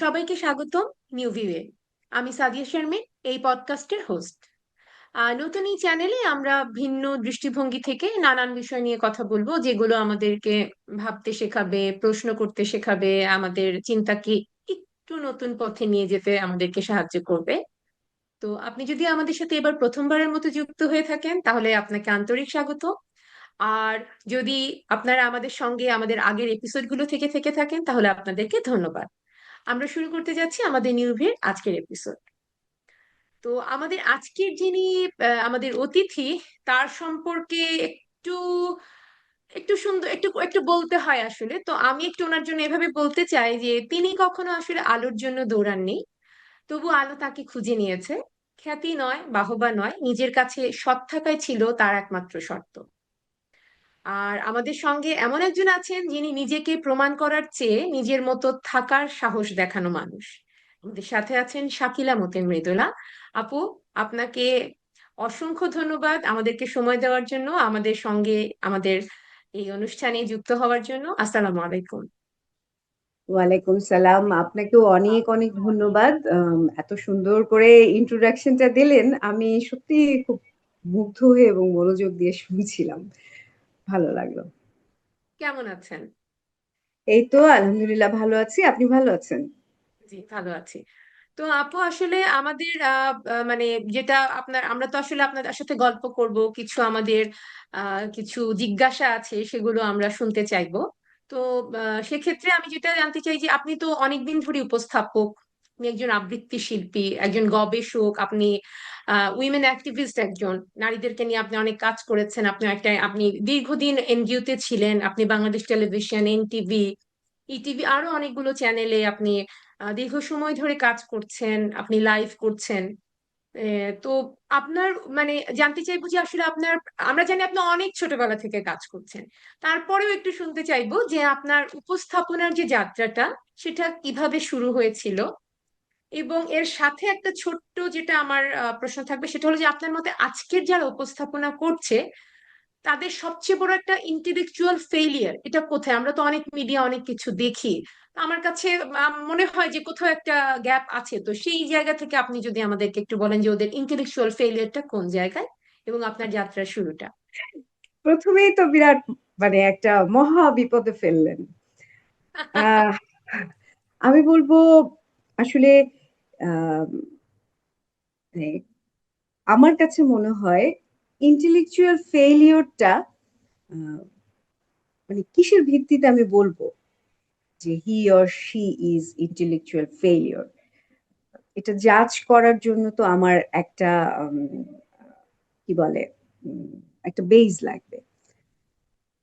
সবাইকে স্বাগতম নিউ ভিউয়ে। আমি সাদিয়া শারমিন, এই পডকাস্টের হোস্ট। নতুন এই চ্যানেলে আমরা ভিন্ন দৃষ্টিভঙ্গি থেকে নানান বিষয় নিয়ে কথা বলবো, যেগুলো আমাদেরকে ভাবতে শেখাবে, প্রশ্ন করতে শেখাবে, আমাদের চিন্তাকে একটু নতুন পথে নিয়ে যেতে আমাদেরকে সাহায্য করবে। তো আপনি যদি আমাদের সাথে এবার প্রথমবারের মতো যুক্ত হয়ে থাকেন, তাহলে আপনাকে আন্তরিক স্বাগত। আর যদি আপনারা আমাদের সঙ্গে আমাদের আগের এপিসোডগুলো থেকে থেকে থাকেন, তাহলে আপনাদেরকে ধন্যবাদ। আমরা শুরু করতে যাচ্ছি আমাদের নিউভির আজকের এপিসোড। তো আমাদের আজকের যিনি আমাদের অতিথি, তার সম্পর্কে একটু একটু সুন্দর একটু একটু বলতে হয় আসলে। তো আমি একটু ওনার জন্য এভাবে বলতে চাই যে তিনি কখনো আসলে আলোর জন্য দৌড়াননি, তবু আলো তাকে খুঁজে নিয়েছে। খ্যাতি নয়, বাহবা নয়, নিজের কাছে সৎ থাকাই ছিল তার একমাত্র শর্ত। আর আমাদের সঙ্গে এমন একজন আছেন যিনি নিজেকে প্রমাণ করার চেয়ে নিজের মতো থাকার সাহস দেখানো মানুষ। আমাদের সাথে আছেন শাকিলা মতেন মৃদুলা আপু। আপনাকে অসংখ্য ধন্যবাদ আমাদেরকে সময় দেওয়ার জন্য, আমাদের সঙ্গে আমাদের এই অনুষ্ঠানে যুক্ত হওয়ার জন্য। আসসালামু আলাইকুম। ওয়ালাইকুম সালাম। আপনাকেও অনেক অনেক ধন্যবাদ। এত সুন্দর করে ইন্ট্রোডাকশনটা দিলেন, আমি সত্যি খুব মুগ্ধ হয়ে এবং মনোযোগ দিয়ে শুনছিলাম। ভালো লাগলো। কেমন আছেন? এই তো আলহামদুলিল্লাহ ভালো আছি। আপনি ভালো আছেন? জি, ভালো আছি। তো আপু আসলে আমাদের মানে যেটা আমরা তো আসলে আপনাদের সাথে গল্প করব, কিছু আমাদের কিছু জিজ্ঞাসা আছে, সেগুলো আমরা শুনতে চাইবো। তো সেক্ষেত্রে আমি যেটা জানতে চাই যে আপনি তো অনেকদিন ধরে উপস্থাপক, আপনি একজন আবৃত্তি শিল্পী, একজন গবেষক, আপনি উইমেন অ্যাক্টিভিস্ট একজন। নারীদেরকে নিয়ে আপনি অনেক কাজ করেছেন। আপনি দীর্ঘদিন এনজিওতে ছিলেন। আপনি বাংলাদেশ টেলিভিশন, এনটিভি, ইটিভি আরো অনেকগুলো চ্যানেলে আপনি দীর্ঘ সময় ধরে কাজ করছেন, আপনি লাইভ করছেন। তো আপনার মানে জানতে চাইবো যে আসলে আপনার, আমরা জানি আপনি অনেক ছোটবেলা থেকে কাজ করছেন, তারপরেও একটু শুনতে চাইবো যে আপনার উপস্থাপনার যে যাত্রাটা, সেটা কিভাবে শুরু হয়েছিল। এবং এর সাথে একটা ছোট্ট যেটা আমার প্রশ্ন থাকবে, সেটা হলো যে আপনার মতে আজকের যারা উপস্থাপনা করছে, তাদের সবচেয়ে বড় একটা ইন্টেলেকচুয়াল ফেইলিয়ার এটা কোথায়? আমরা তো অনেক মিডিয়া অনেক কিছু দেখি, তো আমার কাছে মনে হয় যে কোথাও একটা গ্যাপ আছে। তো সেই জায়গা থেকে আপনি যদি আমাদেরকে একটু বলেন যে ওদের ইন্টেলেকচুয়াল ফেইলিয়ারটা কোন জায়গায়, এবং আপনার যাত্রার শুরুটা। প্রথমেই তো বিরাট একটা মহা বিপদে ফেললেন। আহ আমি বলবো আসলে আহ মানে আমার কাছে মনে হয় ইন্টেলেকচুয়াল ফেইলিওরটা কিসের ভিত্তিতে আমি বলবো যে he or she is intellectual failure. এটা জাজ করার জন্য তো আমার একটা কি বলে উম, একটা বেজ লাগবে।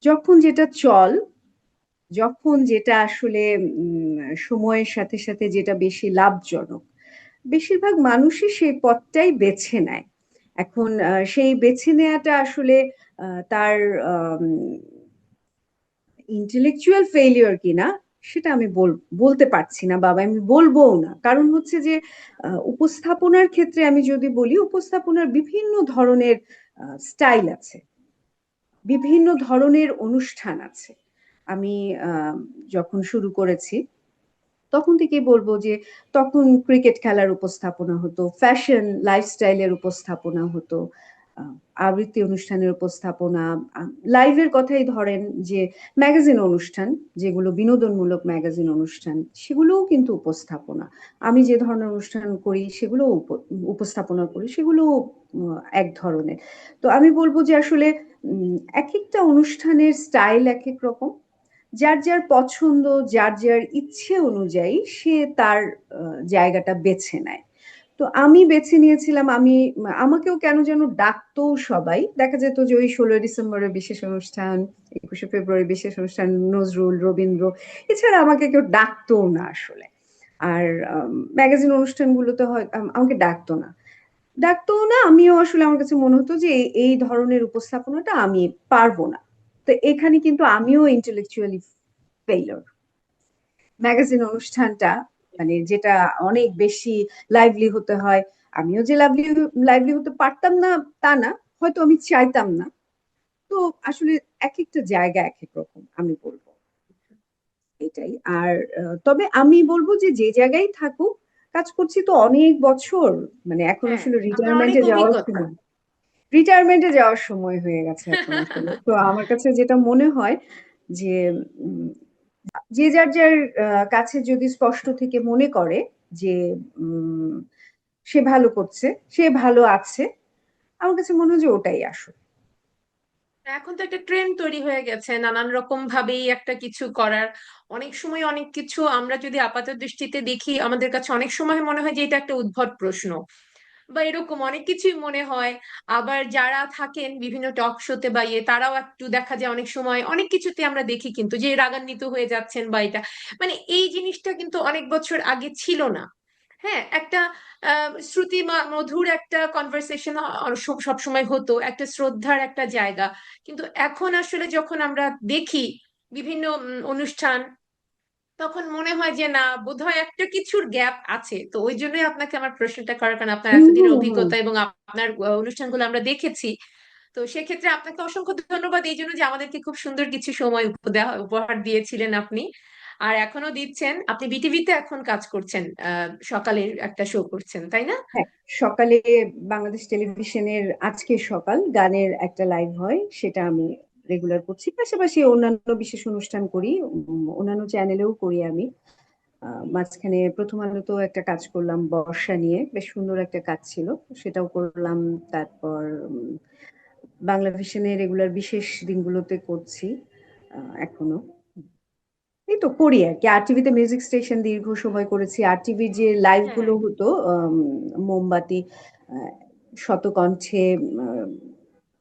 যখন যেটা চল, যখন যেটা আসলে সময়ের সাথে সাথে যেটা বেশি লাভজনক, বেশিরভাগ মানুষই সেই পথটাই বেছে নেয়। এখন সেই বেছে নেওয়াটা আসলে তার ইন্টেলেকচুয়াল ফেইলিওর কিনা সেটা আমি বলতে পারছি না বাবা, আমি বলবোও না। কারণ হচ্ছে যে উপস্থাপনার ক্ষেত্রে আমি যদি বলি, উপস্থাপনার বিভিন্ন ধরনের স্টাইল আছে, বিভিন্ন ধরনের অনুষ্ঠান আছে। আমি আহ, যখন শুরু করেছি তখন থেকেই বলবো যে তখন ক্রিকেট খেলার উপস্থাপনা হতো, ফ্যাশন লাইফস্টাইলের উপস্থাপনা হতো, আহ, আবৃত্তি অনুষ্ঠানের উপস্থাপনা, লাইভের কথাই ধরেন যে ম্যাগাজিন অনুষ্ঠান, যেগুলো বিনোদনমূলক ম্যাগাজিন অনুষ্ঠান, সেগুলোও কিন্তু উপস্থাপনা। আমি যে ধরনের অনুষ্ঠান করি সেগুলো উপস্থাপনা করি, সেগুলো এক ধরনের। তো আমি বলবো যে আসলে এক একটা অনুষ্ঠানের স্টাইল এক এক রকম। যার যার পছন্দ, যার যার ইচ্ছে অনুযায়ী সে তার জায়গাটা বেছে নেয়। তো আমি বেছে নিয়েছিলাম, আমাকেও কেন যেন ডাকতো সবাই। দেখা যেত যে ওই 16ই ডিসেম্বরের বিশেষ অনুষ্ঠান, 21শে ফেব্রুয়ারি বিশেষ অনুষ্ঠান, নজরুল, রবীন্দ্র, এছাড়া আমাকে কেউ ডাকতো না আসলে। আর ম্যাগাজিন অনুষ্ঠানগুলোতে হয় আমাকে ডাকতো না, আমিও আসলে আমার কাছে মনে হতো যে এই ধরনের উপস্থাপনাটা আমি পারবো না। তো এখানে কিন্তু আমিও ইন্টেলেকচুয়ালি ফেইলর। ম্যাগাজিন অনুষ্ঠানটা যেটা অনেক বেশি লাইভলি হতে হয়, আমিও যে লাইভলি হতে পারতাম না তা না, হয়তো আমি চাইতাম না। তো আসলে এক একটা জায়গা এক এক রকম আমি বলবো। এটাই। আর তবে আমি বলবো যে যে জায়গায় থাকুক, কাজ করছি তো অনেক বছর, মানে এখন হ্যাঁ, আসলে আপনার অনেক অভিজ্ঞতা। রিটায়ারমেন্টে যাওয়ার সময় হয়ে গেছে এখন আসলে। তো আমার কাছে যেটা মনে হয় যে উম, যে যার যার কাছে যদি স্পষ্ট থেকে মনে করে যে উম, সে ভালো করছে, সে ভালো আছে, আমার কাছে মনে হয় যে ওটাই আসল। এখন তো একটা ট্রেন্ড তৈরি হয়ে গেছে নানান রকম ভাবেই একটা কিছু করার। অনেক সময় অনেক কিছু আমরা যদি আপাত দৃষ্টিতে দেখি, আমাদের কাছে অনেক সময় মনে হয় যে এটা একটা উদ্ভট প্রশ্ন বা এরকম অনেক কিছুই মনে হয়। আবার যারা থাকেন বিভিন্ন টক শোতে বা ইয়ে, তারাও একটু দেখা যায় অনেক সময় অনেক কিছুতে আমরা দেখি কিন্তু যে রাগান্বিত হয়ে যাচ্ছেন বা এটা, মানে এই জিনিসটা কিন্তু অনেক বছর আগে ছিল না। হ্যাঁ, একটা শ্রুতি মধুর একটা কনভারসেশন সব সময় হতো, একটা শ্রদ্ধার একটা জায়গা। কিন্তু এখন আসলে যখন আমরা দেখি বিভিন্ন অনুষ্ঠান, তখন মনে হয় যে না, বোধহয় একটা কিছুর গ্যাপ আছে। তো ওই জন্যই আপনাকে আমার প্রশ্নটা করার, কারণ আপনার হুম এতদিনের হুম হুম। অভিজ্ঞতা এবং আপনার অনুষ্ঠানগুলো আমরা দেখেছি। তো সেক্ষেত্রে আপনাকে অসংখ্য ধন্যবাদ এই জন্য যে আমাদেরকে খুব সুন্দর কিছু সময় উপহার দিয়েছিলেন আপনি। আর এখনো দিচ্ছেন। আপনি বিটিভিতে এখন কাজ করছেন, সকালের একটা শো করছেন, তাই না? হ্যাঁ, সকালে বাংলাদেশ টেলিভিশনের আজকে সকাল গানের একটা লাইভ হয়, সেটা আমি রেগুলার করছি। পাশাপাশি অন্যান্য বিশেষ অনুষ্ঠান করি, অন্যান্য চ্যানেলেও করি আমি। মাঝখানে প্রথম আলোতেও একটা কাজ করলাম বর্ষা নিয়ে, বেশ সুন্দর একটা কাজ ছিল, সেটাও করলাম। তারপর বাংলা ভিশনে রেগুলার বিশেষ দিনগুলোতে করছি এখনো। এই তো করি আর কি। আর টিভিতে মিউজিক স্টেশন দীর্ঘ সময় করেছি। আর টিভির যে লাইভ হ্যাঁ, গুলো হতো, মোমবাতি, আহ, শতকণ্ঠে, আহ,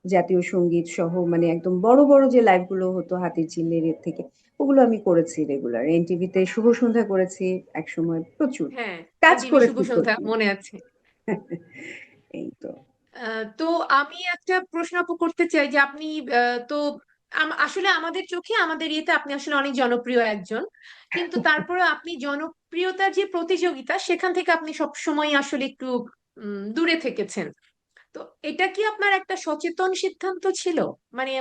জাতীয় সঙ্গীত সহ, মানে একদম বড় বড় যে লাইভ গুলো হতো হাতির ঝিলের এর থেকে, ওগুলো আমি করেছি রেগুলার। এনটিভিতে শুভ সন্ধ্যা করেছি এক সময়, প্রচুর হ্যাঁ, কাজ এনটিভি শুভ করেছি সন্ধ্যা প্রচুর। মনে আছে। এই তো। তো আমি একটা প্রশ্ন আপু করতে চাই যে আপনি তো আসলে আমাদের চোখে আমাদের ইয়েতে আপনি আসলে অনেক জনপ্রিয় একজন, কিন্তু তারপরে আপনি জনপ্রিয়তার যে প্রতিযোগিতা সেখান থেকে আপনি সব সময় আসলে একটু দূরে থেকেছেন। তো এটা কি আপনার একটা সচেতন সিদ্ধান্ত ছিল? মানে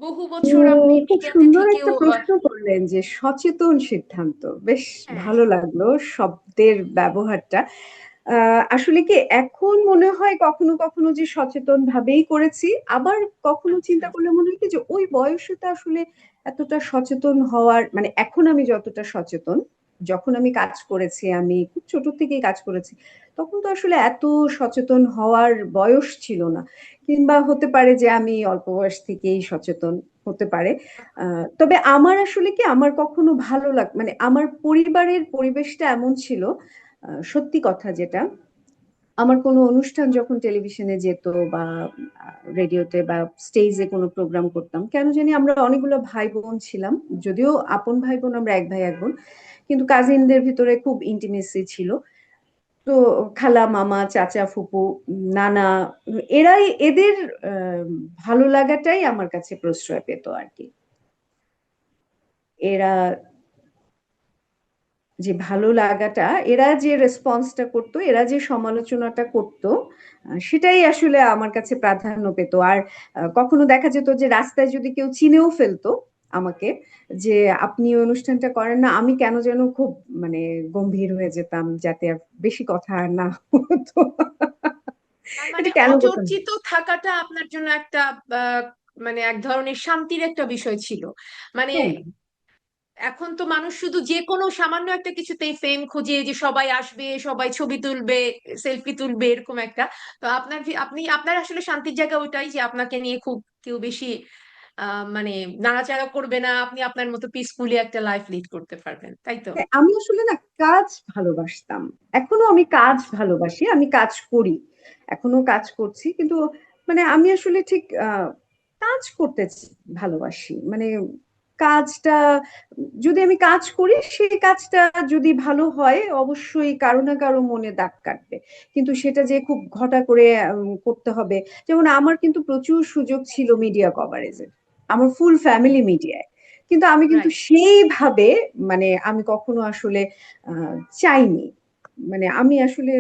বহু বছর আপনি খুব মিডিয়াতে সুন্দর থেকেও একটা প্রশ্ন করলেন যে সচেতন সিদ্ধান্ত, বেশ হ্যাঁ। ভালো লাগলো শব্দের ব্যবহারটা। আসলে কি এখন মনে হয় কখনো কখনো যে সচেতন ভাবেই করেছি, আবার কখনো আচ্ছা। চিন্তা করলে মনে হয় কি যে ওই বয়সটা আসলে এতটা সচেতন হওয়ার, মানে এখন আমি যতটা সচেতন, যখন আমি কাজ করেছি, আমি খুব ছোট থেকেই কাজ করেছি, তখন তো আসলে এত সচেতন হওয়ার বয়স ছিল না। কিংবা হতে পারে যে আমি অল্প বয়স থেকেই সচেতন, হতে পারে। তবে আমার আসলে কি, আমার কখনো ভালো মানে আমার পরিবারের পরিবেশটা এমন ছিল, সত্যি কথা যেটা, আমার কোনো অনুষ্ঠান যখন টেলিভিশনে যেত বা রেডিওতে বা স্টেজে কোনো প্রোগ্রাম করতাম, কেন জানি আমরা অনেকগুলো ভাই বোন ছিলাম, যদিও আপন ভাই বোন আমরা এক ভাই এক বোন, কিন্তু কাজিনদের ভিতরে খুব ইন্টিমেসি ছিল। তো খালা মামা চাচা ফুপু নানা, এরাই এদের আহ, ভালো লাগাটাই আমার কাছে প্রশ্রয় পেত আর কি। এরা যে ভালো লাগাটা, এরা যে রেসপন্সটা করতো, এরা যে সমালোচনাটা করতো, সেটাই আসলে আমার কাছে প্রাধান্য পেত। আর কখনো দেখা যেত যে রাস্তায় যদি কেউ চিনেও ফেলতো আমাকে, যে আপনি ওই অনুষ্ঠানটা করেন না, আমি কেন যেন খুব মানে গম্ভীর হয়ে যেতাম, যাতে আর বেশি কথা আর না হতো। তার মানে এটা কেন করতাম? অচর্চিত থাকাটা আপনার জন্য একটা আহ, মানে এক ধরনের শান্তির একটা বিষয় ছিল। মানে হ্যাঁ, এখন তো মানুষ শুধু যে কোনো সামান্য একটা কিছুতেই ফেম খুঁজে, যে সবাই আসবে, সবাই ছবি তুলবে, সেলফি তুলবে, এরকম একটা। তো আপনি আপনার আসলে শান্তির জায়গা ওইটাই যে আপনাকে নিয়ে খুব কেউ বেশি মানে নাড়াচাড়া করবে না, আপনি আপনার মতো পিসফুলি একটা লাইফ লিড করতে পারবেন, তাই তো? হ্যাঁ, আমি আসলে না কাজ ভালোবাসতাম, এখনো আমি কাজ আচ্ছা। ভালোবাসি, আমি কাজ করি, এখনো কাজ করছি, কিন্তু মানে আমি আসলে ঠিক কাজ করতে ভালোবাসি, মানে কাজটা, যদি আমি কাজ করি সেই কাজটা যদি ভালো হয়, অবশ্যই কারো না কারো মনে দাগ কাটবে। কিন্তু সেটা যে খুব ঘটা করে করতে হবে, যেমন আমার কিন্তু প্রচুর সুযোগ ছিল মিডিয়া কভারেজের, আমার ফুল ফ্যামিলি মিডিয়ায়, কিন্তু আমি কিন্তু রাইট। সেইভাবে, মানে আমি কখনো আসলে আহ, চাইনি, মানে আমি আসলে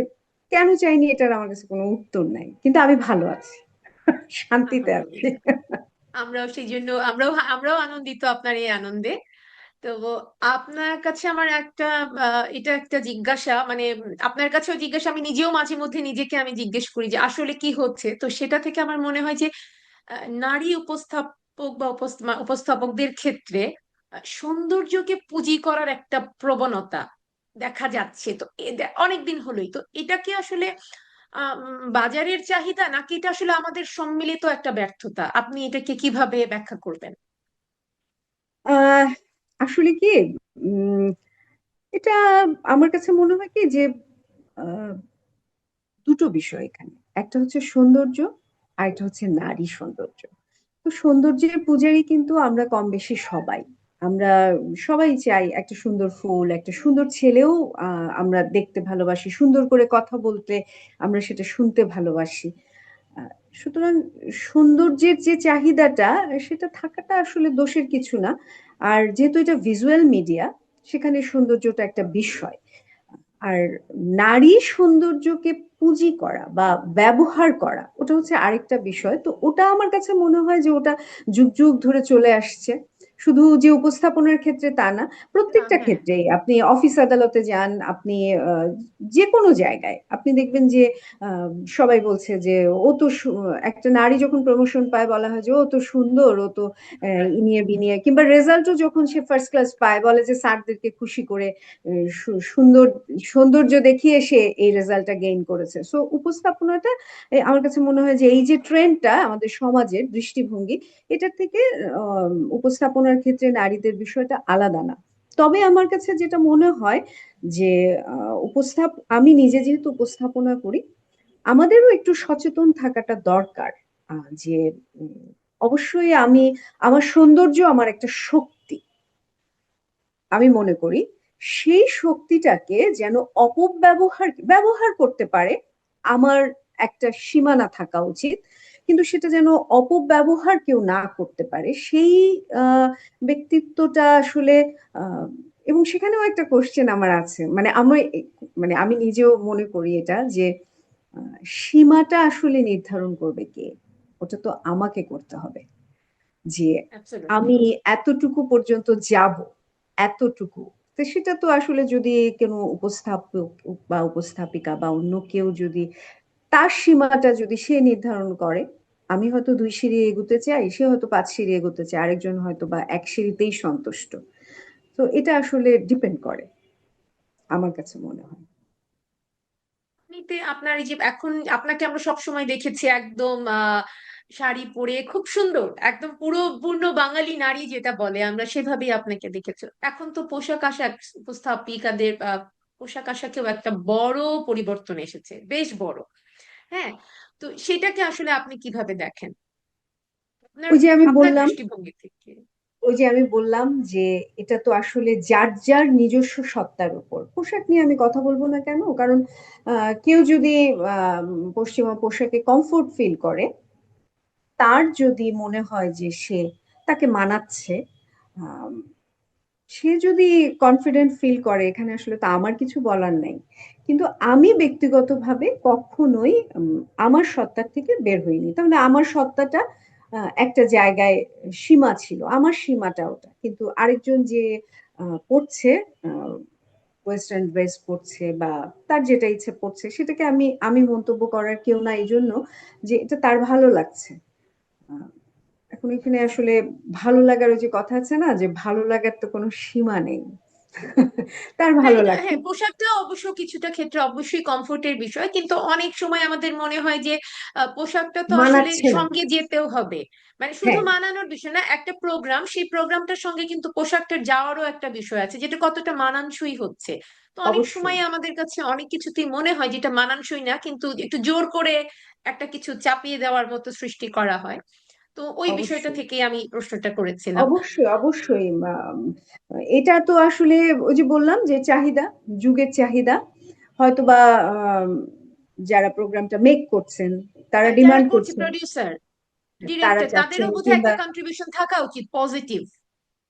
কেন চাইনি এটার আমার কাছে কোনো উত্তর নাই, কিন্তু আমি ভালো আছি, শান্তিতে আছি। আমরাও সেই জন্য আমরাও আমরাও আনন্দিত আপনার এই আনন্দে। তো আপনার কাছে আমার একটা এটা একটা জিজ্ঞাসা, মানে আপনার কাছেও জিজ্ঞাসা, আমি নিজেও মাঝে মধ্যে নিজেকে আমি জিজ্ঞেস করি যে আসলে কি হচ্ছে। তো সেটা থেকে আমার মনে হয় যে নারী উপস্থাপক বা উপস্থাপকদের ক্ষেত্রে সৌন্দর্যকে পুঁজি করার একটা প্রবণতা দেখা যাচ্ছে। তো অনেকদিন হলোই তো, এটা কি আসলে বাজারের চাহিদা, নাকি এটা আসলে আমাদের সম্মিলিত একটা ব্যর্থতা? আপনি এটাকে কিভাবে ব্যাখ্যা করবেন? আহ আসলে কি, উম এটা আমার কাছে মনে হয় কি যে আহ, দুটো বিষয় এখানে। একটা হচ্ছে সৌন্দর্য, আর একটা হচ্ছে নারী সৌন্দর্য। তো সৌন্দর্যের পূজারী কিন্তু আমরা কম বেশি সবাই। আমরা সবাই চাই একটা সুন্দর ফুল, একটা সুন্দর ছেলেও আমরা দেখতে ভালোবাসি, সুন্দর করে কথা বলতে আমরা সেটা শুনতে ভালোবাসি। আহ, সুতরাং সৌন্দর্যের যে চাহিদাটা, সেটা থাকাটা আসলে দোষের কিছু না। আর যেহেতু এটা ভিজুয়াল মিডিয়া, সেখানে সৌন্দর্যটা একটা বিষয়। আর নারী সৌন্দর্যকে পুঁজি করা বা ব্যবহার করা, ওটা হচ্ছে আরেকটা বিষয়। তো ওটা আমার কাছে মনে হয় যে ওটা যুগ যুগ ধরে চলে আসছে। শুধু যে উপস্থাপনার ক্ষেত্রে তা না, না, প্রত্যেকটা হ্যাঁ। ক্ষেত্রেই আপনি অফিস আদালতে যান, আপনি যে কোনো জায়গায় আপনি দেখবেন যে আহ, সবাই বলছে যে ও তো একটা নারী যখন প্রমোশন পায় বলা হয় যে ও তো সুন্দর, ও তো ইনিয়ে বিনিয়ে, কিংবা রেজাল্টও যখন সে ফার্স্ট ক্লাস পায় বলে যে স্যারদেরকে খুশি করে সুন্দর সৌন্দর্য দেখিয়ে সে এই রেজাল্টটা গেইন করেছে। সো উপস্থাপনাটা আমার কাছে মনে হয় যে এই যে ট্রেন্ডটা আমাদের সমাজের দৃষ্টিভঙ্গি, এটার থেকে উপস্থাপনার ক্ষেত্রে নারীদের বিষয়টা আলাদা না। তবে আমার কাছে যেটা মনে হয় যে আমি নিজে যেহেতু উপস্থাপনা করি, আমাদেরও একটু সচেতন থাকাটা দরকার। যে অবশ্যই আমার সৌন্দর্য আমার একটা শক্তি, আমি মনে করি সেই শক্তিটাকে যেন ব্যবহার করতে পারে, আমার একটা সীমানা থাকা উচিত। কিন্তু সেটা যেন অপব্যবহার কেউ না করতে পারে, সেই আহ, ব্যক্তিত্বটা আসলে আহ, এবং সেখানেও একটা কোশ্চেন আমার আছে, মানে আমি নিজেও মনে করি এটা যে সীমাটা আসলে নির্ধারণ করবে কে? ওটা তো আমাকে করতে হবে, যে অ্যাবসলিউটলি। আমি এতটুকু পর্যন্ত যাব, এতটুকু। তো সেটা তো আসলে যদি কোনো উপস্থাপক বা উপস্থাপিকা বা অন্য কেউ যদি তার সীমাটা যদি সে নির্ধারণ করে, আমি হয়তো 2 সিঁড়ি এগোতে চাই, সে হয়তো 5 সিঁড়ি এগোতে চায়, আরেকজন হয়তো বা 1 সিঁড়িতেই সন্তুষ্ট। তো এটা আসলে ডিপেন্ড করে, আমার কাছে মনে হয়। এমনিতে আপনার এই যে এখন আপনাকে আমরা সব সময় দেখেছি একদম শাড়ি পরে খুব সুন্দর, একদম পুরো পূর্ণ বাঙালি নারী যেটা বলে, আমরা সেভাবেই আপনাকে দেখেছি। এখন তো পোশাক আশাক, উপস্থাপিকাদের পোশাক আশাকেও একটা বড় পরিবর্তন এসেছে, বেশ বড়। হ্যাঁ। তো সেটাকে আসলে আপনি কিভাবে দেখেন আপনার ওই যে আমি আপনার বললাম দৃষ্টিভঙ্গি থেকে? ওই যে আমি বললাম যে এটা তো আসলে যার যার নিজস্ব সত্তার উপর। পোশাক নিয়ে আমি কথা বলবো না কেন? কারণ কেউ যদি আহ পশ্চিমা পোশাকে কমফোর্ট ফিল করে, তার যদি মনে হয় যে তাকে মানাচ্ছে, আম, সে যদি কনফিডেন্ট ফিল করে, এখানে আসলে তো আমার কিছু বলার নাই। কিন্তু আমি ব্যক্তিগতভাবে কখনোই আমার সত্তার থেকে বের হইনি। তাহলে আমার সত্তাটা একটা জায়গায় সীমা ছিল, আমার সীমাটা ওটা। কিন্তু আরেকজন যে পড়ছে, ওয়েস্টার্ন ড্রেস পরছে বা তার যেটা ইচ্ছে পড়ছে, সেটাকে আমি আমি মন্তব্য করার কেউ না, এই জন্য যে এটা তার ভালো লাগছে। আহ, এখন এখানে আসলে ভালো লাগার ওই যে কথা আছে না, যে ভালো লাগার তো কোনো সীমা নেই। তার না, ভালো এটা লাগছে, হ্যাঁ, পোশাকটা অবশ্য কিছুটা ক্ষেত্রে অবশ্যই কমফোর্টের বিষয়, কিন্তু অনেক সময় আমাদের মনে হয় যে পোশাকটা তো আসলে মানাচ্ছে না। সঙ্গে যেতেও হবে। মানে শুধু হ্যাঁ, মানানোর বিষয় না, একটা প্রোগ্রাম, সেই প্রোগ্রামটার সঙ্গে কিন্তু পোশাকটার যাওয়ারও একটা বিষয় আছে, যেটা কতটা মানানসই হচ্ছে। তো অনেক অবশ্যই, সময় আমাদের কাছে অনেক কিছুতেই মনে হয় যেটা মানানসই না, কিন্তু একটু জোর করে একটা কিছু চাপিয়ে দেওয়ার মতো সৃষ্টি করা হয়। তো ওই বিষয়টা অবশ্যই, থেকেই আমি প্রশ্নটা করেছিলাম। অবশ্যই, অবশ্যই। এটা তো আসলে ওই যে বললাম যে চাহিদা, যুগের চাহিদা। হয়তোবা আম, যারা প্রোগ্রামটা মেক করছেন, তারা হ্যাঁ, যারা ডিমান্ড করছে, করছেন, প্রডিউসার, তারা ডিরেক্টর, তাদেরও চাচ্ছেন, বোধহয় কিংবা একটা কন্ট্রিবিউশন থাকা উচিত, পজিটিভ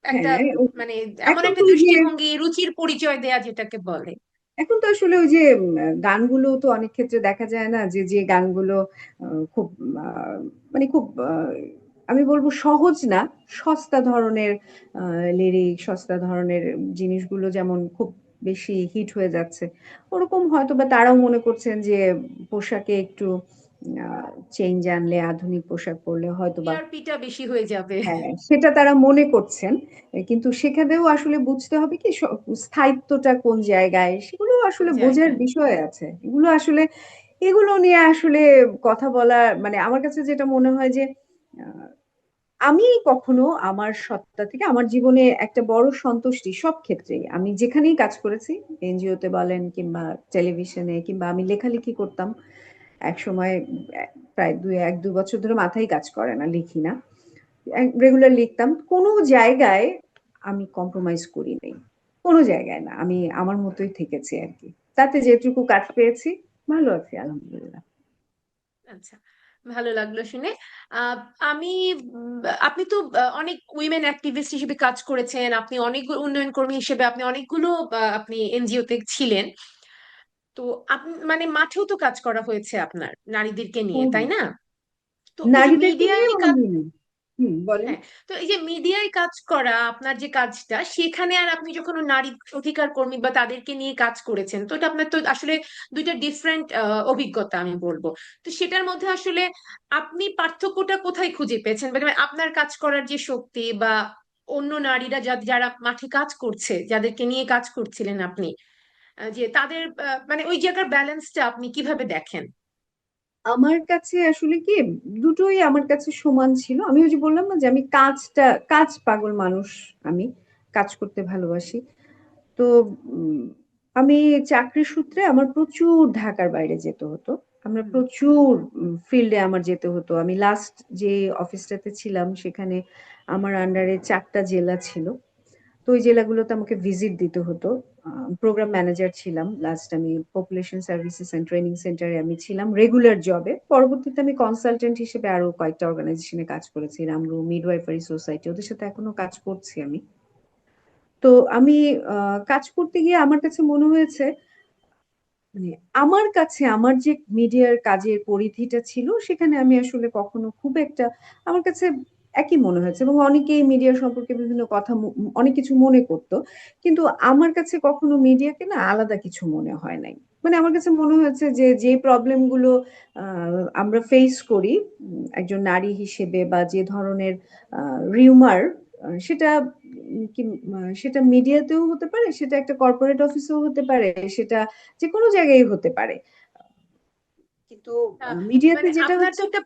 একটা, হ্যাঁ মানে এমন এখন তো একটা ওই যে দৃষ্টিভঙ্গি, রুচির পরিচয় দেয়া যেটাকে বলে। এখন তো আসলে ওই যে গানগুলো তো অনেক ক্ষেত্রে দেখা যায় না, যে যে গানগুলো খুব আহ, মানে খুব আমি বলবো সহজ না, সস্তা ধরনের লিরিক, সস্তা ধরনের জিনিসগুলো যেমন খুব বেশি হিট হয়ে যাচ্ছে, ওরকম হয়তো বা তারাও মনে করছেন যে পোশাকে একটু চেঞ্জ আনলে, আধুনিক পোশাক পরলে হয়তো বা, টিআরপিটা বেশি হয়ে যাবে। হ্যাঁ সেটা তারা মনে করছেন। কিন্তু সেখানেও আসলে বুঝতে হবে কি স্থায়িত্বটা কোন জায়গায়, সেগুলো কোন আসলে বোঝার জায়গায়? বিষয় আছে। এগুলো আসলে, এগুলো নিয়ে আসলে কথা বলা, মানে আমার কাছে যেটা মনে হয় যে আহ, আমি কখনো আমার সত্তা থেকে, আমার জীবনে একটা বড় সন্তুষ্টি সব ক্ষেত্রেই, আমি যেখানেই কাজ করেছি, এনজিওতে বলেন কিংবা টেলিভিশনে, কিংবা আমি লেখালেখি করতাম এক সময়, প্রায় এক দু বছর ধরে মাথায় কাজ করে না, লিখি না, রেগুলার লিখতাম, কোনো জায়গায় আমি কম্প্রোমাইজ করি নাই, কোনো জায়গায় না, আমি আমার মতোই থেকেছি আর কি। তাতে যেটুকু কাজ পেয়েছি, ভালো আছি আলহামদুলিল্লাহ। আচ্ছা, ভালো লাগলো শুনে। আহ, আমি আপনি তো অনেক উইমেন অ্যাক্টিভিস্ট হিসেবে কাজ করেছেন, আপনি অনেক উন্নয়ন কর্মী হিসেবে আপনি অনেকগুলো আপনি এনজিওতে ছিলেন। তো আপনি মানে মাঠেও তো কাজ করা হয়েছে আপনার নারীদেরকে নিয়ে, হ্যাঁ, তাই হ্যাঁ। না? তো এই যে নারীদেরকে মিডিয়ায় নিয়েও কাজ, আমি, বলেন। হ্যাঁ, তো এই যে মিডিয়ায় কাজ করা আপনার যে কাজটা, সেখানে আর আপনি যখন নারী অধিকার কর্মী বা তাদেরকে নিয়ে কাজ করেছেন, তো এটা আপনার তো আসলে দুইটা ডিফারেন্ট অভিজ্ঞতা আমি বলবো। তো সেটার মধ্যে আসলে আপনি পার্থক্যটা কোথায় খুঁজে পেয়েছেন, মানে আপনার কাজ করার যে শক্তি, বা অন্য নারীরা যারা মাঠে কাজ করছে, যাদেরকে নিয়ে কাজ করছিলেন আপনি, যে তাদের মানে ওই জায়গার ব্যালেন্সটা আপনি কিভাবে দেখেন? আমার কাছে আসলে কি, দুটোই আমার কাছে সমান ছিল। আমি ওই যে বললাম না যে আমি কাজ পাগল মানুষ, আমি কাজ করতে ভালোবাসি। তো উম, আমি চাকরির সূত্রে আমার প্রচুর ঢাকার বাইরে যেতে হতো, আমরা হুম। প্রচুর ফিল্ডে আমার যেতে হতো। আমি লাস্ট যে অফিসটাতে ছিলাম সেখানে আমার আন্ডারে 4টা জেলা ছিল, তো ওই জেলাগুলোতে আমাকে ভিজিট দিতে হতো। প্রোগ্রাম ম্যানেজার ছিলাম লাস্ট, আমি পপুলেশন সার্ভিসেস এন্ড ট্রেনিং সেন্টারে আমি ছিলাম রেগুলার জবে। পরবর্তীতে আমি কনসালটেন্ট হিসেবে আরো কয়েকটা অর্গানাইজেশনে কাজ করেছি, রামরু মিডওয়াইফারি সোসাইটি, ওদের সাথে এখনো কাজ করছি আমি। তো আমি কাজ করতে গিয়ে আমার কাছে মনে হয়েছে, মানে আমার কাছে আমার যে মিডিয়ার কাজের পরিধিটা ছিল, সেখানে আমি আসলে কখনো খুব একটা, আমার কাছে একই মনে হয়েছে, এবং অনেকেই মিডিয়া সম্পর্কে বিভিন্ন কথা অনেক কিছু মনে করতো, কিন্তু আমার কাছে কখনো মিডিয়াকে না আলাদা কিছু মনে হয় নাই। মানে আমার কাছে মনে হয়েছে যে যে প্রবলেম গুলো আমরা ফেস করি একজন নারী হিসেবে, বা যে ধরনের রিউমার, সেটা সেটা মিডিয়াতেও হতে পারে, সেটা একটা কর্পোরেট অফিসেও হতে পারে, সেটা যে কোনো জায়গায় হতে পারে, কিন্তু আহ, মিডিয়াতে মানে যেটা আপনার তো হচ্ছে। একটা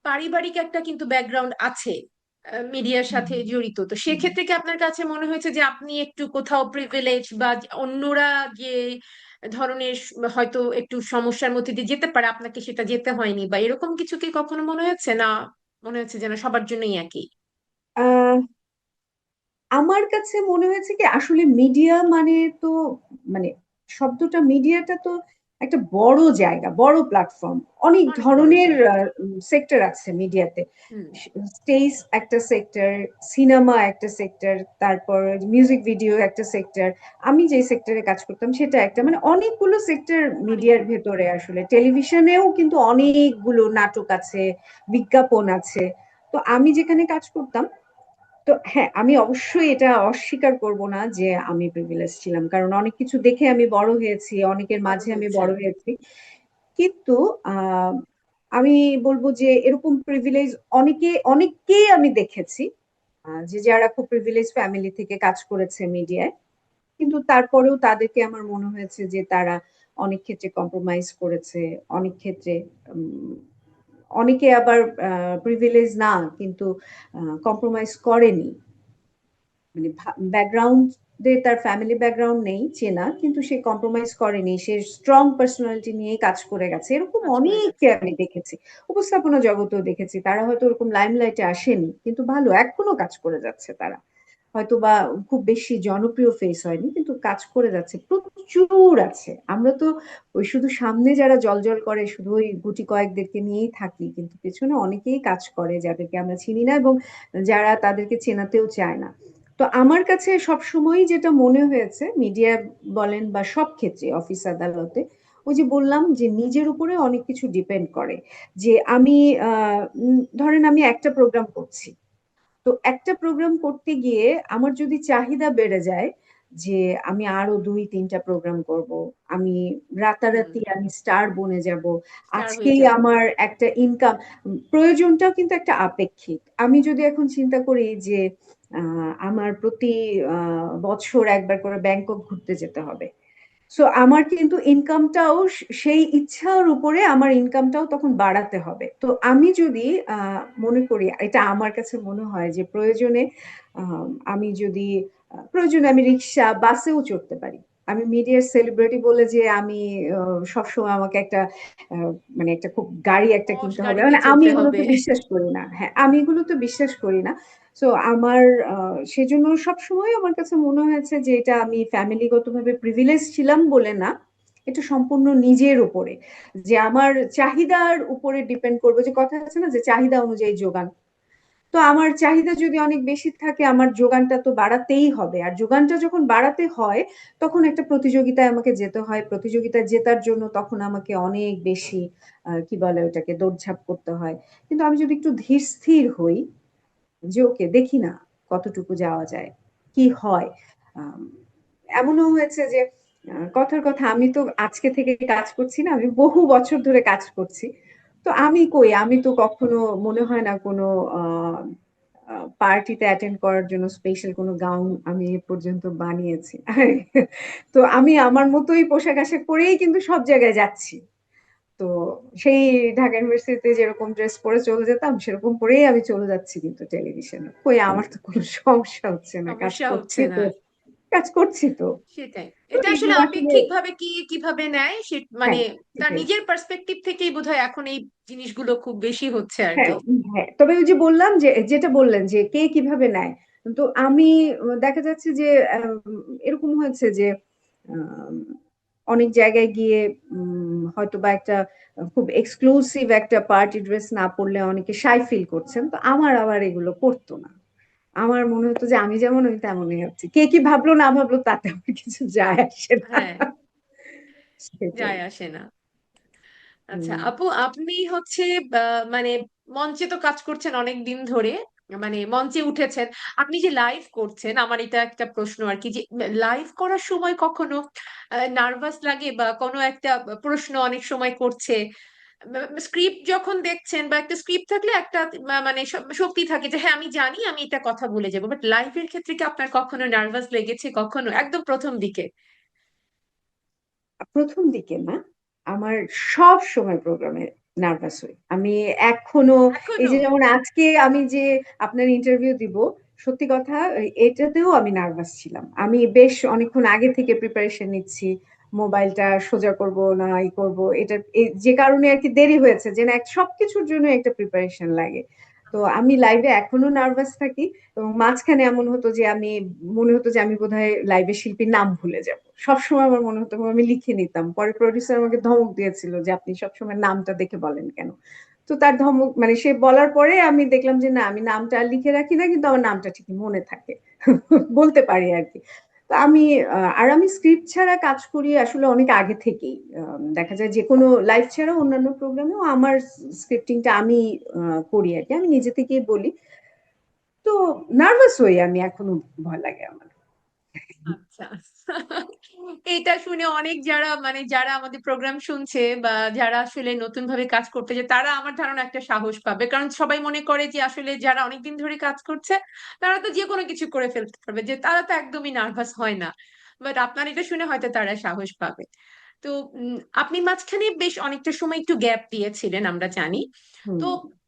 পারিবারিক একটা কিন্তু ব্যাকগ্রাউন্ড আছে মিডিয়ার সাথে জড়িত, তো সেক্ষেত্রে কি আপনার কাছে মনে হয়েছে যে আপনি একটু কোথাও প্রিভিলেজ, বা অন্যরা যে ধরনের হয়তো একটু সমস্যার মধ্যে দিয়ে যেতে পারে, আপনাকে সেটা যেতে হয়নি, বা এরকম কিছু কি কখনো মনে হয়েছে না? মনে হচ্ছে যেন সবার জন্যই একই? আহ আমার কাছে মনে হয়েছে কি, আসলে মিডিয়া মানে তো, মানে শব্দটা, মিডিয়াটা তো একটা বড় জায়গা, বড় প্ল্যাটফর্ম, অনেক অনেক বড় ধরনের জায়গা। সেক্টর আছে মিডিয়াতে। হুম। স্টেজ একটা সেক্টর, সিনেমা একটা সেক্টর, তারপর মিউজিক ভিডিও একটা সেক্টর, আমি যে সেক্টরে কাজ করতাম সেটা একটা, মানে অনেকগুলো সেক্টর মিডিয়ার অনেকগুলো। ভেতরে। আসলে টেলিভিশনেও কিন্তু অনেকগুলো নাটক আছে, বিজ্ঞাপন আছে। তো আমি যেখানে কাজ করতাম, তো হ্যাঁ, আমি অবশ্যই এটা অস্বীকার করব না যে আমি প্রিভিলেজ ছিলাম, কারণ অনেক কিছু দেখে আমি বড় হয়েছি, অনেকের বড় মাঝে আমি হয়েছেন। বড় হয়েছি। কিন্তু আহ আমি বলবো যে এরকম প্রিভিলেজ অনেককেই আমি দেখেছি, যে যারা খুব প্রিভিলেজ ফ্যামিলি থেকে কাজ করেছে মিডিয়ায়, কিন্তু তারপরেও তাদেরকে আমার মনে হয়েছে যে তারা অনেক ক্ষেত্রে কম্প্রোমাইজ করেছে, অনেক ক্ষেত্রে উম, অনেকে আবার প্রিভিলেজ না, কিন্তু কম্প্রোমাইজ করেনি, মানে ব্যাকগ্রাউন্ডে তার ফ্যামিলি ব্যাকগ্রাউন্ড নেই চেনা, কিন্তু সে কম্প্রোমাইজ করেনি, সে স্ট্রং পার্সোনালিটি নিয়ে কাজ করে গেছে, এরকম কাজ করে অনেককে গেছেন। আমি দেখেছি। উপস্থাপনা জগতেও দেখেছি, তারা হয়তো ওরকম লাইমলাইটে আসেনি, কিন্তু ভালো এখনো কাজ করে যাচ্ছে তারা, হয়তো বা খুব বেশি জনপ্রিয় ফেস হয়নি, কিন্তু কাজ করে যাচ্ছে প্রচুর আছে। আমরা তো ওই শুধু সামনে যারা জলজল করে শুধু ওই গুটি কয়েকদেরকে নিয়েই থাকি, কিন্তু পেছনে অনেকেই কাজ করে যাদেরকে আমরা চিনি না, এবং যারা তাদেরকে চেনাতেও চায় না। তো আমার কাছে সবসময় যেটা মনে হয়েছে, মিডিয়া বলেন বা সব ক্ষেত্রে, অফিস আদালতে, ওই যে বললাম যে নিজের উপরে অনেক কিছু ডিপেন্ড করে। যে আমি ধরেন আমি একটা প্রোগ্রাম করছি, তো একটা প্রোগ্রাম করতে গিয়ে আমার যদি চাহিদা বেড়ে যায় যে আমি আরো 2-3টা প্রোগ্রাম করব, আমি হুম। রাতারাতি আমি স্টার বনে যাব, স্টার হয়ে আজকেই যাব। আমার একটা ইনকাম, প্রয়োজনটাও কিন্তু একটা আপেক্ষিক। আমি যদি এখন চিন্তা করি যে আমার প্রতি বছর একবার করে ব্যাংকক ঘুরতে যেতে হবে, সো আমার কিন্তু ইনকামটাও সেই ইচ্ছার উপরে আমার ইনকামটাও তখন বাড়াতে হবে। তো আমি যদি মনে করি, এটা আমার কাছে মনে হয় যে প্রয়োজনে আমি যদি প্রয়োজনে আমি রিক্সা বাসেও চড়তে পারি। আমি মিডিয়ার সেলিব্রিটি বলে যে আমি সবসময় আমাকে একটা আহ, মানে একটা খুব গাড়ি একটা পশ কিনতে হবে, গাড়িতে মানে আমি চড়তে এগুলো হবে। তো বিশ্বাস করি না। হ্যাঁ, আমি এগুলো তো বিশ্বাস করি না। তো আমার সেজন্য সবসময় আমার কাছে মনে হয়েছে যে এটা আমি ফ্যামিলিগতভাবে প্রিভিলেজ ছিলাম বলে না, এটা সম্পূর্ণ নিজের উপরে, যে আমার চাহিদার উপরে ডিপেন্ড করবে। যে কথা আছে না যে চাহিদা অনুযায়ী যোগান, তো আমার চাহিদা যদি অনেক বেশি থাকে আমার যোগানটা তো বাড়াতেই হবে। আর যোগানটা যখন বাড়াতে হয় তখন একটা প্রতিযোগিতায় আমাকে যেতে হয়, প্রতিযোগিতায় জেতার জন্য তখন আমাকে অনেক বেশি কি বলে ওটাকে দৌড়ঝাঁপ করতে হয়। কিন্তু আমি যদি একটু ধীর স্থির হই যে ওকে দেখি না কতটুকু যাওয়া যায়, কি হয়। আম, এমনও হয়েছে যে কথার কথা, আমি তো আজকে থেকে কাজ করছি না, আমি বহু বছর ধরে কাজ করছি। তো আমি কই, আমি তো কখনো মনে হয় না কোনো পার্টিতে অ্যাটেন্ড করার জন্য স্পেশাল কোনো গাউন আমি এ পর্যন্ত বানিয়েছি। তো আমি আমার মতোই পোশাক আশাক পরেই কিন্তু সব জায়গায় যাচ্ছি। তো সেই ঢাকা ইউনিভার্সিটিতে যেরকম ড্রেস পরে চলে যেতাম সেরকম পরেই আমি চলে যাচ্ছি কিন্তু টেলিভিশনে। কই আমার তো কোনো সমস্যা হচ্ছে না, কাজ সমস্যা করছি হচ্ছে তো, না। কাজ করছি তো। সেটাই, তো এটা আসলে এগুলো আসলে আপেক্ষিক ভাবে কি কিভাবে নেয় সে, মানে হ্যাঁ, তার সেটাই। নিজের পার্সপেক্টিভ থেকেই বোধহয় এখন এই জিনিসগুলো খুব বেশি হচ্ছে আর হ্যাঁ, কি। হ্যাঁ, তবে ওই যে বললাম যে যেটা বললেন যে কে কিভাবে নেয়, তো আমি দেখা যাচ্ছে যে এরকম হয়েছে যে আম, অনেক জায়গায় গিয়ে হয়তো বা একটা খুব এক্সক্লুসিভ একটা পার্টি ড্রেস না পরলে অনেকে শাই ফিল করছেন, তো আমার আবার এগুলো করতো না। আমার মনে হতো যে আমি যেমন আমি তেমনই আছি, কে কি ভাবলো না ভাবলো তাতে আমার কিছু যায় আসে না। হ্যাঁ, সেটাই। যায় আসে না। আচ্ছা হুম। আপু, আপনি হচ্ছে মানে মঞ্চে তো কাজ করছেন অনেক দিন ধরে, মানে মঞ্চে উঠেছেন। আপনি যে লাইভ করছেন, আমার এটা একটা প্রশ্ন আর কি, যে লাইভ করার সময় কখনো নার্ভাস লাগে, বা কোনো একটা প্রশ্ন অনেক সময় করছে, স্ক্রিপ্ট যখন দেখছেন, বা একটা স্ক্রিপ্ট থাকলে একটা মানে শক্তি থাকে যে হ্যাঁ আমি জানি আমি এটা কথা বলে যাবো, বাট লাইভের ক্ষেত্রে কি আপনার কখনো নার্ভাস লেগেছে, কখনো একদম প্রথম দিকে? প্রথম দিকে না, আমার সব সময় প্রোগ্রামে নার্ভাস হই আমি এখনো। এই এখনো? যে যেমন আজকে আমি যে আপনার ইন্টারভিউ দিব, সত্যি কথা এটাতেও আমি নার্ভাস ছিলাম। আমি বেশ অনেকক্ষণ আগে থেকে প্রিপারেশন নিচ্ছি, মোবাইলটা সোজা করব না ই করব, এটা যে কারণে আর কি দেরি হয়েছে, যে না সবকিছুর জন্য একটা প্রিপারেশন লাগে। তো আমি লাইভে এখনো নার্ভাস থাকি। এবং মাঝখানে এমন হতো যে আমি মনে হতো যে আমি বোধহয় লাইভে শিল্পীর নাম ভুলে যাব, সবসময় আমার মনে হতো, আমি লিখে নিতাম। পরে প্রডিউসার আমাকে ধমক দিয়েছিল যে আপনি সবসময় নামটা দেখে বলেন কেন। তো তার ধমক মানে সে বলার পরে আমি দেখলাম যে না, আমি নামটা আর লিখে রাখি না, কিন্তু আমার নামটা ঠিকই মনে থাকে। বলতে পারি আর কি। তো আমি আর আমি স্ক্রিপ্ট ছাড়া কাজ করি আসলে অনেক আগে থেকেই। দেখা যায় যে কোনো লাইভ ছাড়া অন্যান্য প্রোগ্রামেও আমার স্ক্রিপ্টিংটা আমি করি আর কি, আমি নিজে থেকেই বলি। তো নার্ভাস হই আমি এখনো, ভয় লাগে আমার। আচ্ছা। এটা শুনে অনেক যারা, মানে যারা আমাদের প্রোগ্রাম শুনছে, বা যারা আসলে নতুন ভাবে কাজ করতে যায়, তারা আমার ধারণা একটা সাহস পাবে, কারণ সবাই মনে করে যে আসলে যারা অনেকদিন ধরে কাজ করছে তারা তো যে কোনো কিছু করে ফেলতে পারবে, যে তারা তো একদমই নার্ভাস হয় না। বাট আপনার এটা শুনে হয়তো তারা সাহস পাবে। তো আপনি মাঝখানে বেশ অনেকটা সময় একটু গ্যাপ দিয়েছিলেন আমরা জানি। হুম। তো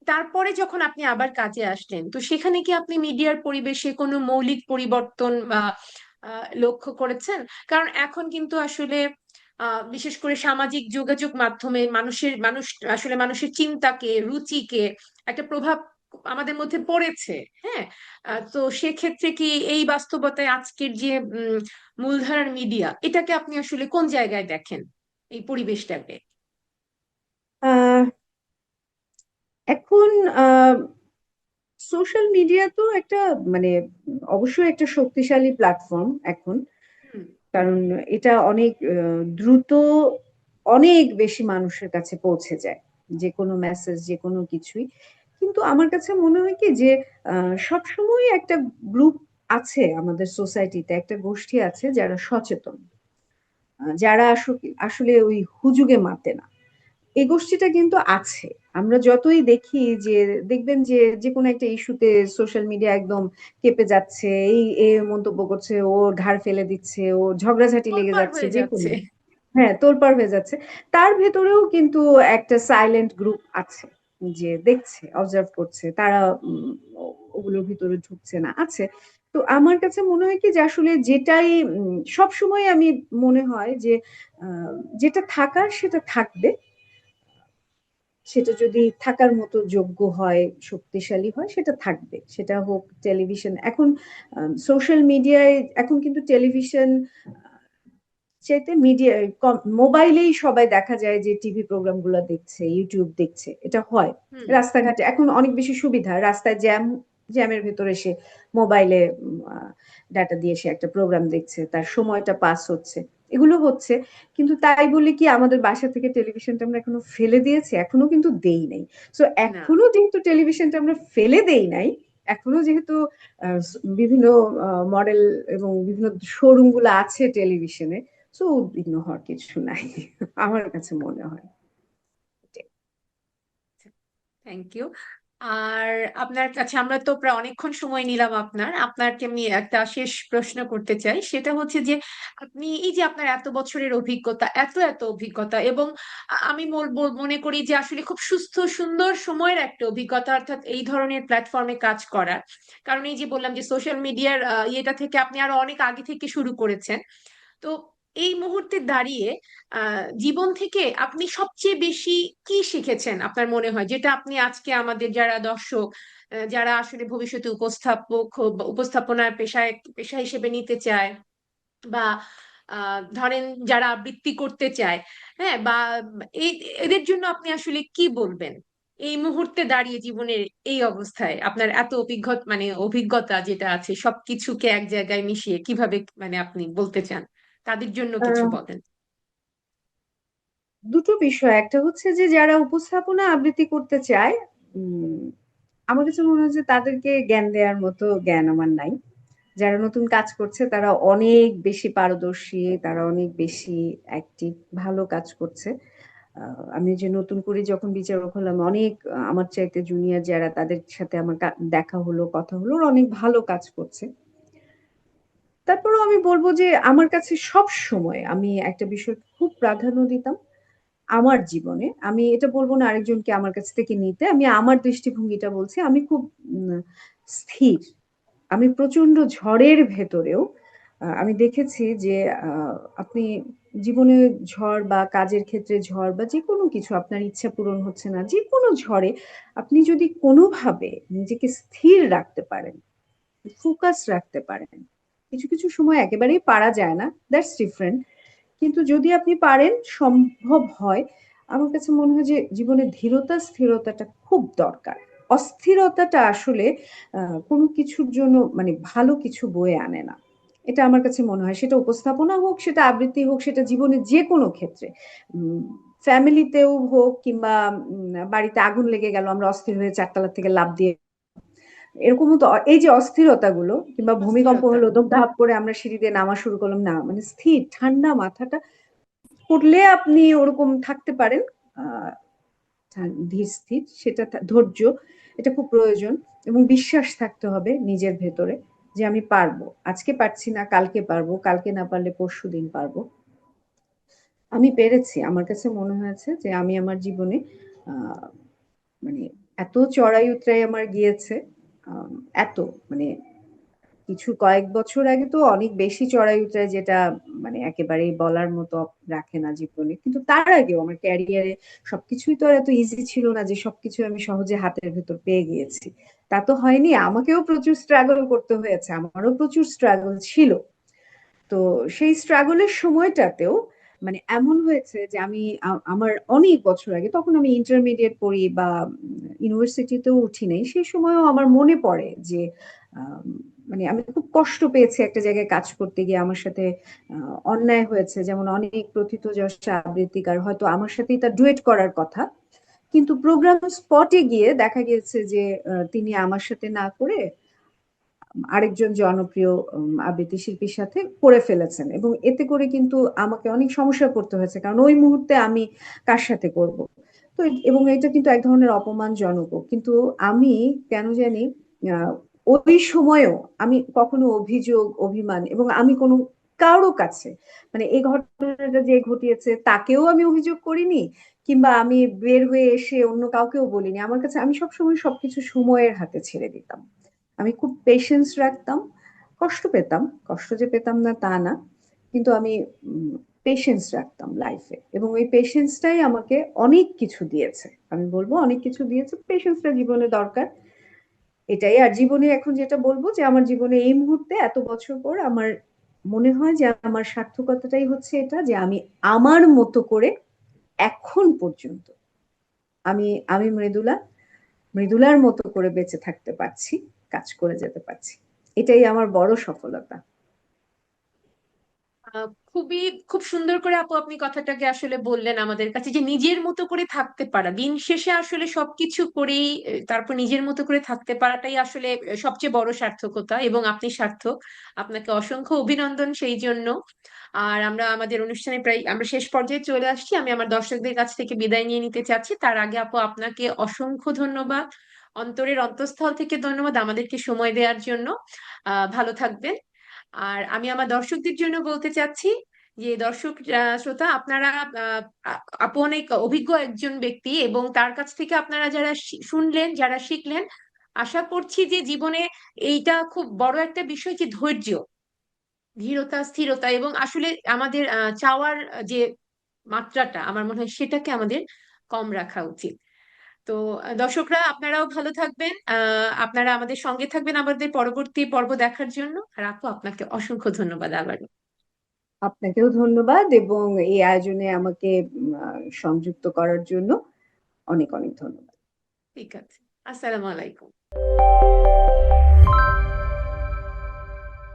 তারপরে যখন আপনি আবার কাজে আসলেন, তো সেখানে কি আপনি মিডিয়ার পরিবেশে কোনো মৌলিক পরিবর্তন বা লক্ষ্য করেছেন? কারণ এখন কিন্তু আসলে বিশেষ করে সামাজিক যোগাযোগ মাধ্যমে মানুষ আসলে মানুষের চিন্তাকে, রুচিকে একটা প্রভাব আমাদের মধ্যে পড়েছে। হ্যাঁ, তো সেক্ষেত্রে কি এই বাস্তবতায় আজকের যে মূলধারার মিডিয়া, এটাকে আপনি আসলে কোন জায়গায় দেখেন, এই পরিবেশটাকে? আহ, এখন সোশ্যাল মিডিয়া তো একটা মানে অবশ্যই একটা শক্তিশালী প্ল্যাটফর্ম এখন। হুম। কারণ এটা অনেক দ্রুত অনেক বেশি মানুষের কাছে পৌঁছে যায়, যে কোনো মেসেজ, যে কোনো কিছুই। কিন্তু আমার কাছে মনে হয় কি যে সবসময় একটা গ্রুপ আছে আমাদের সোসাইটিতে, একটা গোষ্ঠী আছে যারা সচেতন, যারা আসলে ওই হুজুগে মাতে না। এই গোষ্ঠীটা কিন্তু আছে। আমরা যতই দেখি যে, দেখবেন যে যে কোনো একটা ইস্যুতে সোশ্যাল মিডিয়া একদম কেঁপে যাচ্ছে, এই এ মন্তব্য করছে, ওর ঘাড় ফেলে দিচ্ছে, ও ঝগড়াঝাটি লেগে তোলপাড় যাচ্ছে, হয়ে যে যাচ্ছে। কোনো, হ্যাঁ, তোলপাড় হয়ে যাচ্ছে। তার ভেতরেও কিন্তু একটা সাইলেন্ট গ্রুপ আছে, যে দেখছে, অবজার্ভ করছে, তারা ওগুলোর ভিতরে ঢুকছে না, আছে। তো আমার কাছে মনে হয় কি যে আসলে যেটাই সব সময় আমি মনে হয় যে আহ, যেটা থাকার সেটা থাকবে, সেটা যদি থাকার মতো যোগ্য হয়, শক্তিশালী হয়, সেটা থাকবে। সেটা হোক টেলিভিশন, এখন সোশ্যাল মিডিয়ায়, এখন কিন্তু টেলিভিশন চাইতে মিডিয়া, মোবাইলেই সবাই দেখা যায় যে টিভি প্রোগ্রাম গুলো দেখছে, ইউটিউব দেখছে, এটা হয়। হুম। রাস্তাঘাটে এখন অনেক বেশি সুবিধা, রাস্তায় জ্যামের ভেতরে সে মোবাইলে ডাটা দিয়ে সে একটা প্রোগ্রাম দেখছে, তার সময়টা পাস হচ্ছে, এগুলো হচ্ছে। কিন্তু তাই বলে কি আমাদের বাসা থেকে টেলিভিশনটা আমরা এখনো ফেলে দিয়েছি? এখনো কিন্তু দেই নাই। তো না। এখনো যেহেতু টেলিভিশনটা আমরা ফেলে দেই নাই, এখনো যেহেতু বিভিন্ন মডেল এবং বিভিন্ন শোরুম গুলো আছে টেলিভিশনে, সো উদ্বিগ্ন হওয়ার কিছু নাই আমার কাছে মনে হয়। Thank you. আর আপনার কাছে আমরা তো প্রায় অনেকক্ষণ সময় নিলাম, আপনাকে আমি একটা শেষ প্রশ্ন করতে চাই। সেটা হচ্ছে যে আপনি এই যে আপনার এত বছরের অভিজ্ঞতা, এত এত অভিজ্ঞতা, এবং আমি মনে করি যে আসলে খুব সুস্থ সুন্দর সময়ের একটা অভিজ্ঞতা, অর্থাৎ এই ধরনের প্ল্যাটফর্মে কাজ করার। কারণ এই যে বললাম যে সোশ্যাল মিডিয়ার ইয়েটা থেকে আপনি আরো অনেক আগে থেকে শুরু করেছেন। তো এই মুহূর্তে দাঁড়িয়ে জীবন থেকে আপনি সবচেয়ে বেশি কি শিখেছেন আপনার মনে হয়, যেটা আপনি আজকে আমাদের যারা দর্শক, যারা আসলে ভবিষ্যতে উপস্থাপক উপস্থাপনার পেশা হিসেবে নিতে চায়, বা ধরেন যারা আবৃত্তি করতে চায়, হ্যাঁ, বা এই এদের জন্য আপনি আসলে কি বলবেন এই মুহূর্তে দাঁড়িয়ে জীবনের এই অবস্থায় আপনার এত অভিজ্ঞতা যেটা আছে সবকিছুকে এক জায়গায় মিশিয়ে কিভাবে আপনি বলতে চান তাদের জন্য কিছু আহ, বলেন। দুটো বিষয়, একটা হচ্ছে যে যারা উপস্থাপনা আবৃত্তি করতে চায়, উম, আমার কাছে মনে হয় যে তাদেরকে জ্ঞান দেওয়ার মতো জ্ঞান আমার নাই। যারা নতুন কাজ করছে তারা অনেক বেশি পারদর্শী, তারা অনেক বেশি অ্যাক্টিভ, ভালো কাজ করছে। আমি যে নতুন করে যখন বিচারক হলাম, অনেক আমার চাইতে জুনিয়র যারা, তাদের সাথে আমার দেখা হলো, কথা হলো, ওরা অনেক ভালো কাজ করছে। তারপরেও আমি বলবো যে আমার কাছে সব সময় আমি একটা বিষয় খুব প্রাধান্য দিতাম আমার জীবনে। আমি এটা বলবো না আরেকজনকে আমার কাছ থেকে নিতে, আমি আমার দৃষ্টিভঙ্গিটা বলছি। আমি খুব উম, স্থির। আমি প্রচন্ড ঝড়ের ভেতরেও আমি দেখেছি যে আপনি জীবনে ঝড় বা কাজের ক্ষেত্রে ঝড় বা যে কোনো কিছু, আপনার ইচ্ছা পূরণ হচ্ছে না, যে কোনো ঝড়ে আপনি যদি কোনোভাবে নিজেকে স্থির রাখতে পারেন, ফোকাস রাখতে পারেন, কিছু কিছু সময় একেবারেই পারা যায় না, দ্যাটস ডিফারেন্ট, কিন্তু যদি আপনি পারেন, সম্ভব হয়। আমার কাছে মনে হয় যে জীবনে ধীরতা স্থিরতাটা খুব দরকার। অস্থিরতাটা আসলে কোনো কিছুর জন্য ভালো কিছু বয়ে আনে না। এটা আমার কাছে মনে হয়, সেটা উপস্থাপনা হোক, সেটা আবৃত্তি হোক, সেটা জীবনে যে কোনো ক্ষেত্রে, ফ্যামিলিতেও হোক, কিংবা বাড়িতে আগুন লেগে গেল, আমরা অস্থির হয়ে চারতলা থেকে লাফ দিয়ে, এরকমও তো, এই যে অস্থিরতাগুলো, কিংবা ভূমিকম্প অস্থিরতা। হলো, দপদপ করে আমরা সিঁড়ি দিয়ে নামা শুরু করলাম, না, স্থির ঠান্ডা মাথাটা করলে আপনি ওরকম থাকতে পারেন, আহ ধীর স্থির, সেটা ধৈর্য, এটা খুব প্রয়োজন। এবং বিশ্বাস থাকতে হবে নিজের ভেতরে, যে আমি পারবো, আজকে পারছি না কালকে পারবো, কালকে না পারলে পরশু দিন পারবো। আমি পেরেছি। আমার কাছে মনে হয়েছে যে আমি আমার জীবনে আহ মানে এত চড়াই উতরাই আমার গিয়েছে, আম, এত মানে কিছু কয়েক বছর আগে তো অনেক বেশি চড়াই উতরাই, যেটা একেবারেই বলার মতো রাখে না জীবনে। কিন্তু তার আগেও আমার ক্যারিয়ারে সবকিছুই তো আর এত ইজি ছিল না যে সবকিছু আমি সহজে হাতের ভেতর পেয়ে গিয়েছি। তা তো হয়নি, আমাকেও প্রচুর স্ট্রাগল করতে হয়েছে, আমারও প্রচুর স্ট্রাগল ছিল। তো সেই স্ট্রাগলের সময়টাতেও এমন হয়েছে যে আমি আমার অনেক বছর আগে, তখন আমি ইন্টারমিডিয়েট পড়ি বা ইউনিভার্সিটিতেও উঠি নাই, সেই সময়ও আমার মনে পড়ে যে আম, মানে আমি খুব কষ্ট পেয়েছি একটা জায়গায় কাজ করতে গিয়ে। আমার সাথে অন্যায় হয়েছে, যেমন অনেক প্রথিতযশা আবৃত্তিকার হয়তো আমার সাথেই তার ডুয়েট করার কথা, কিন্তু প্রোগ্রাম স্পটে গিয়ে দেখা গেছে যে তিনি আমার সাথে না করে আরেকজন জনপ্রিয় আবৃত্তি শিল্পীর সাথে করে ফেলেছেন, এবং এতে করে কিন্তু আমাকে অনেক সমস্যা পড়তে হয়েছে, কারণ ওই মুহূর্তে আমি কার সাথে করব। তো এবং এটা কিন্তু এক ধরনের অপমানজনকও, কিন্তু আমি কেন জানি আহ, ওই সময়ও আমি কখনো অভিযোগ, অভিমান, এবং আমি কোনো কারো কাছে, মানে এই ঘটনাটা যে ঘটিয়েছে তাকেও আমি অভিযোগ করিনি, কিংবা আমি বের হয়ে এসে অন্য কাউকেও বলিনি। আমার কাছে আমি সবসময় সবকিছু সময়ের হাতে ছেড়ে দিতাম। আমি খুব পেশেন্স রাখতাম। কষ্ট পেতাম, কষ্ট যে পেতাম না তা না, কিন্তু আমি পেশেন্স রাখতাম লাইফে, এবং ওই পেশেন্সটাই আমাকে অনেক কিছু দিয়েছে। আমি বলবো অনেক কিছু দিয়েছে, পেশেন্সটা জীবনে দরকার। এটাই। আর জীবনে এখন যেটা বলবো, যে আমার জীবনে এই মুহূর্তে এত বছর পর আমার মনে হয় যে আমার সার্থকতাটাই হচ্ছে এটা, যে আমি আমার মতো করে এখন পর্যন্ত আমি আমি মৃদুলার মতো করে বেঁচে থাকতে পারছি, কাজ করে যেতে পারছি। এটাই আমার বড় সফলতা। খুবই খুব সুন্দর করে আপু আপনি কথাটাকে আসলে বললেন আমাদের কাছে, যে নিজের মতো করে থাকতে পারা দিন শেষে আসলে সবকিছু করেই তারপর নিজের মতো করে থাকতে পারাটাই আসলে সবচেয়ে বড় সার্থকতা, এবং আপনি সার্থক। আপনাকে অসংখ্য অভিনন্দন সেই জন্য। আর আমরা আমাদের অনুষ্ঠানে প্রায় আমরা শেষ পর্যায়ে চলে আসছি, আমি আমার দর্শকদের কাছ থেকে বিদায় নিয়ে নিতে চাচ্ছি। তার আগে আপু আপনাকে অসংখ্য ধন্যবাদ, অন্তরের অন্তঃস্থল থেকে ধন্যবাদ আমাদেরকে সময় দেওয়ার জন্য। ভালো থাকবেন। আর আমি আমার দর্শকদের জন্য বলতে চাচ্ছি যে দর্শক শ্রোতা আপনারা, আহ, আপু অনেক অভিজ্ঞ একজন ব্যক্তি, এবং তার কাছ থেকে আপনারা যারা শুনলেন, যারা শিখলেন, আশা করছি যে জীবনে এইটা খুব বড় একটা বিষয়, যে ধৈর্য, ধীরতা, স্থিরতা, এবং আসলে আমাদের চাওয়ার যে মাত্রাটা, আমার মনে হয় সেটাকে আমাদের কম রাখা উচিত। তো দর্শকরা আপনারাও ভালো থাকবেন, আপনারা আমাদের সঙ্গে থাকবেন আমাদের পরবর্তী পর্ব দেখার জন্য। আর আপু আপনাকে অসংখ্য ধন্যবাদ আবার। আপনাকেও ধন্যবাদ, এবং এই আয়োজনে আমাকে সংযুক্ত করার জন্য অনেক অনেক ধন্যবাদ। ঠিক আছে। আসসালামু আলাইকুম।